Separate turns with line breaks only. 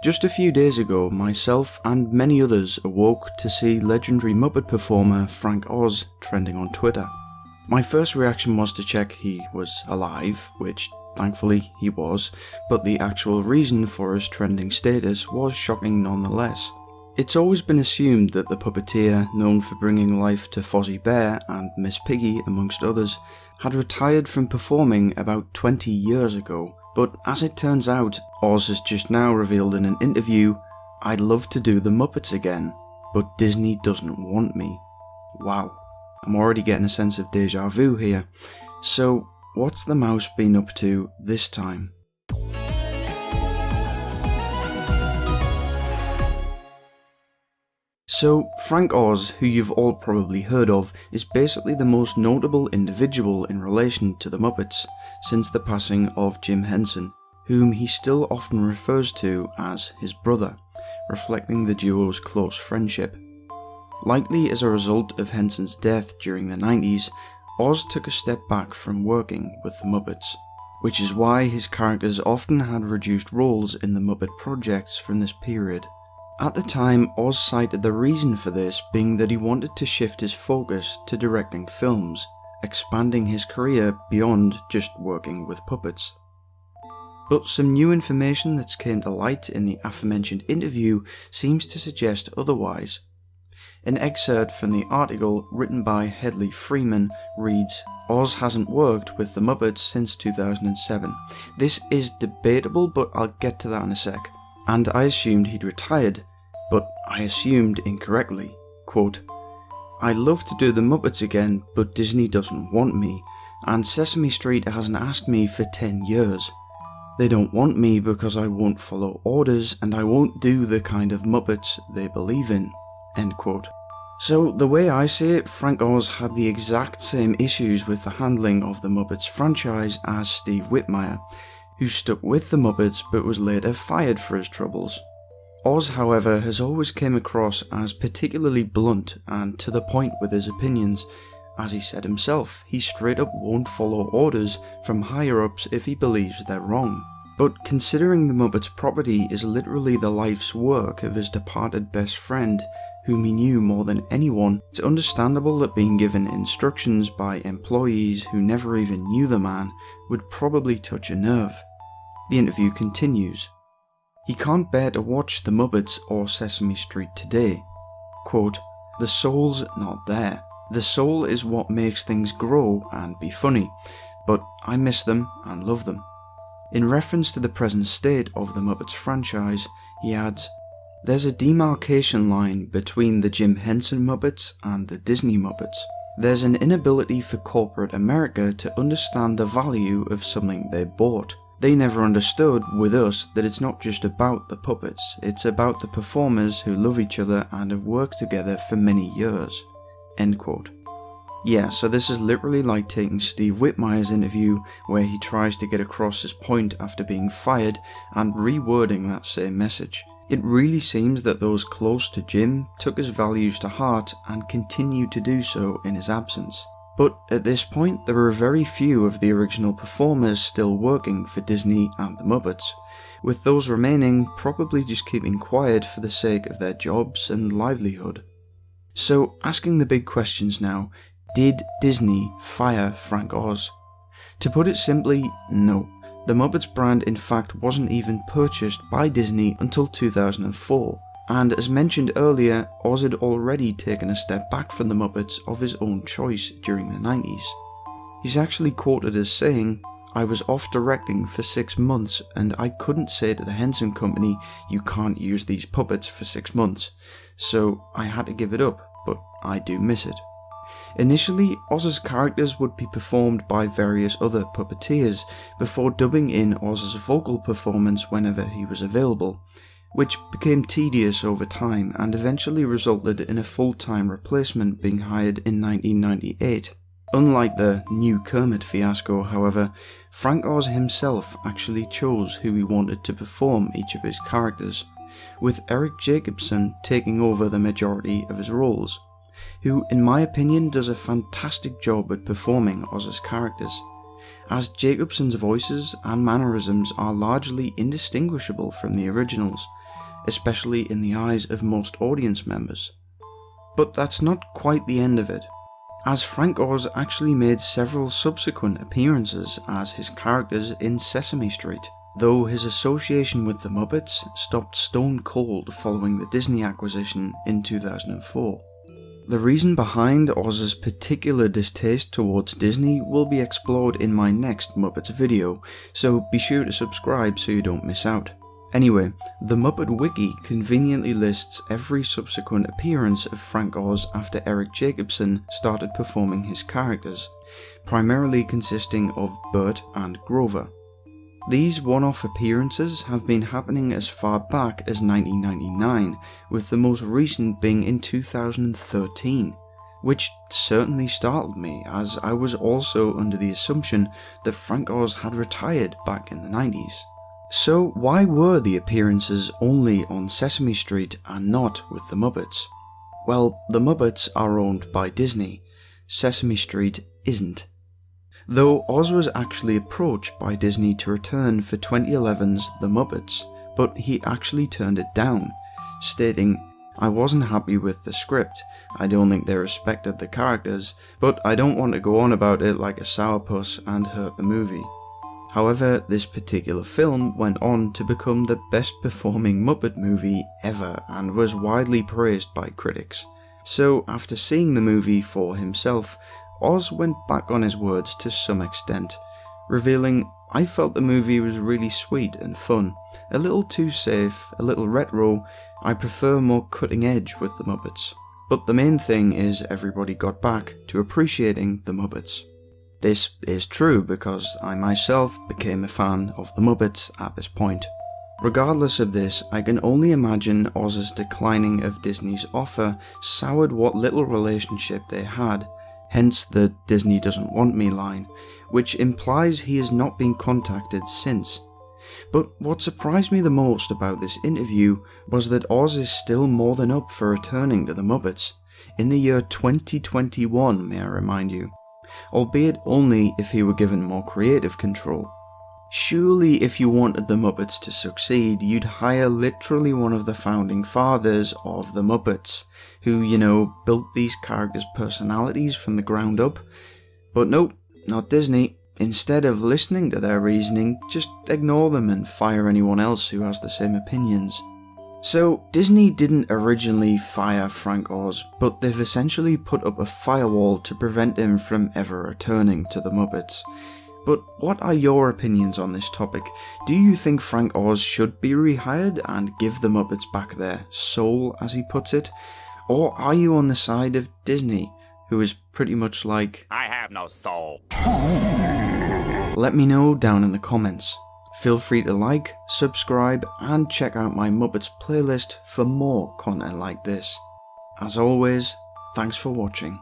Just a few days ago, myself and many others awoke to see legendary Muppet performer Frank Oz trending on Twitter. My first reaction was to check he was alive, which thankfully he was, but the actual reason for his trending status was shocking nonetheless. It's always been assumed that the puppeteer, known for bringing life to Fozzie Bear and Miss Piggy amongst others, had retired from performing about 20 years ago, but as it turns out, Oz has just now revealed in an interview, "I'd love to do the Muppets again, but Disney doesn't want me." Wow, I'm already getting a sense of deja vu here. So, what's the mouse been up to this time? So, Frank Oz, who you've all probably heard of, is basically the most notable individual in relation to the Muppets since the passing of Jim Henson, whom he still often refers to as his brother, reflecting the duo's close friendship. Likely as a result of Henson's death during the 90s, Oz took a step back from working with the Muppets, which is why his characters often had reduced roles in the Muppet projects from this period. At the time, Oz cited the reason for this being that he wanted to shift his focus to directing films, expanding his career beyond just working with puppets. But some new information that's came to light in the aforementioned interview seems to suggest otherwise. An excerpt from the article written by Hedley Freeman reads, "Oz hasn't worked with the Muppets since 2007. This is debatable, but I'll get to that in a sec. And I assumed he'd retired, but I assumed incorrectly. Quote, I'd love to do the Muppets again, but Disney doesn't want me, and Sesame Street hasn't asked me for 10 years. They don't want me because I won't follow orders and I won't do the kind of Muppets they believe in." End quote. So the way I see it, Frank Oz had the exact same issues with the handling of the Muppets franchise as Steve Whitmire, who stuck with the Muppets but was later fired for his troubles. Oz, however, has always came across as particularly blunt and to the point with his opinions. As he said himself, he straight up won't follow orders from higher-ups if he believes they're wrong. But considering the Muppets property is literally the life's work of his departed best friend, whom he knew more than anyone, it's understandable that being given instructions by employees who never even knew the man would probably touch a nerve. The interview continues. He can't bear to watch the Muppets or Sesame Street today. Quote, "The soul's not there. The soul is what makes things grow and be funny, but I miss them and love them." In reference to the present state of the Muppets franchise, he adds, "There's a demarcation line between the Jim Henson Muppets and the Disney Muppets. There's an inability for corporate America to understand the value of something they bought. They never understood with us that it's not just about the puppets, it's about the performers who love each other and have worked together for many years." End quote. Yeah, so this is literally like taking Steve Whitmire's interview where he tries to get across his point after being fired and rewording that same message. It really seems that those close to Jim took his values to heart and continue to do so in his absence. But at this point, there are very few of the original performers still working for Disney and the Muppets, with those remaining probably just keeping quiet for the sake of their jobs and livelihood. So, asking the big questions now, did Disney fire Frank Oz? To put it simply, no. The Muppets brand in fact wasn't even purchased by Disney until 2004, and as mentioned earlier, Oz had already taken a step back from the Muppets of his own choice during the 90s. He's actually quoted as saying, "I was off directing for 6 months and I couldn't say to the Henson Company, you can't use these puppets for 6 months, so I had to give it up, but I do miss it." Initially, Oz's characters would be performed by various other puppeteers before dubbing in Oz's vocal performance whenever he was available, which became tedious over time and eventually resulted in a full-time replacement being hired in 1998. Unlike the New Kermit fiasco, however, Frank Oz himself actually chose who he wanted to perform each of his characters, with Eric Jacobson taking over the majority of his roles, who in my opinion does a fantastic job at performing Oz's characters, as Jacobson's voices and mannerisms are largely indistinguishable from the originals, especially in the eyes of most audience members. But that's not quite the end of it, as Frank Oz actually made several subsequent appearances as his characters in Sesame Street, though his association with the Muppets stopped stone cold following the Disney acquisition in 2004. The reason behind Oz's particular distaste towards Disney will be explored in my next Muppets video, so be sure to subscribe so you don't miss out. Anyway, the Muppet Wiki conveniently lists every subsequent appearance of Frank Oz after Eric Jacobson started performing his characters, primarily consisting of Bert and Grover. These one-off appearances have been happening as far back as 1999, with the most recent being in 2013, which certainly startled me, as I was also under the assumption that Frank Oz had retired back in the 90s. So why were the appearances only on Sesame Street and not with the Muppets? Well, the Muppets are owned by Disney. Sesame Street isn't. Though Oz was actually approached by Disney to return for 2011's The Muppets, but he actually turned it down, stating, "I wasn't happy with the script, I don't think they respected the characters, but I don't want to go on about it like a sourpuss and hurt the movie." However, this particular film went on to become the best performing Muppet movie ever and was widely praised by critics. So after seeing the movie for himself, Oz went back on his words to some extent, revealing, "I felt the movie was really sweet and fun, a little too safe, a little retro, I prefer more cutting edge with the Muppets. But the main thing is everybody got back to appreciating the Muppets." This is true because I myself became a fan of the Muppets at this point. Regardless of this, I can only imagine Oz's declining of Disney's offer soured what little relationship they had, hence the "Disney doesn't want me" line, which implies he has not been contacted since. But what surprised me the most about this interview was that Oz is still more than up for returning to the Muppets, in the year 2021 may I remind you, albeit only if he were given more creative control. Surely if you wanted the Muppets to succeed, you'd hire literally one of the founding fathers of the Muppets, who, built these characters' personalities from the ground up. But nope, not Disney. Instead of listening to their reasoning, just ignore them and fire anyone else who has the same opinions. So, Disney didn't originally fire Frank Oz, but they've essentially put up a firewall to prevent him from ever returning to the Muppets. But what are your opinions on this topic? Do you think Frank Oz should be rehired and give the Muppets back their soul, as he puts it? Or are you on the side of Disney, who is pretty much like,
"I have no soul"?
Let me know down in the comments. Feel free to like, subscribe, and check out my Muppets playlist for more content like this. As always, thanks for watching.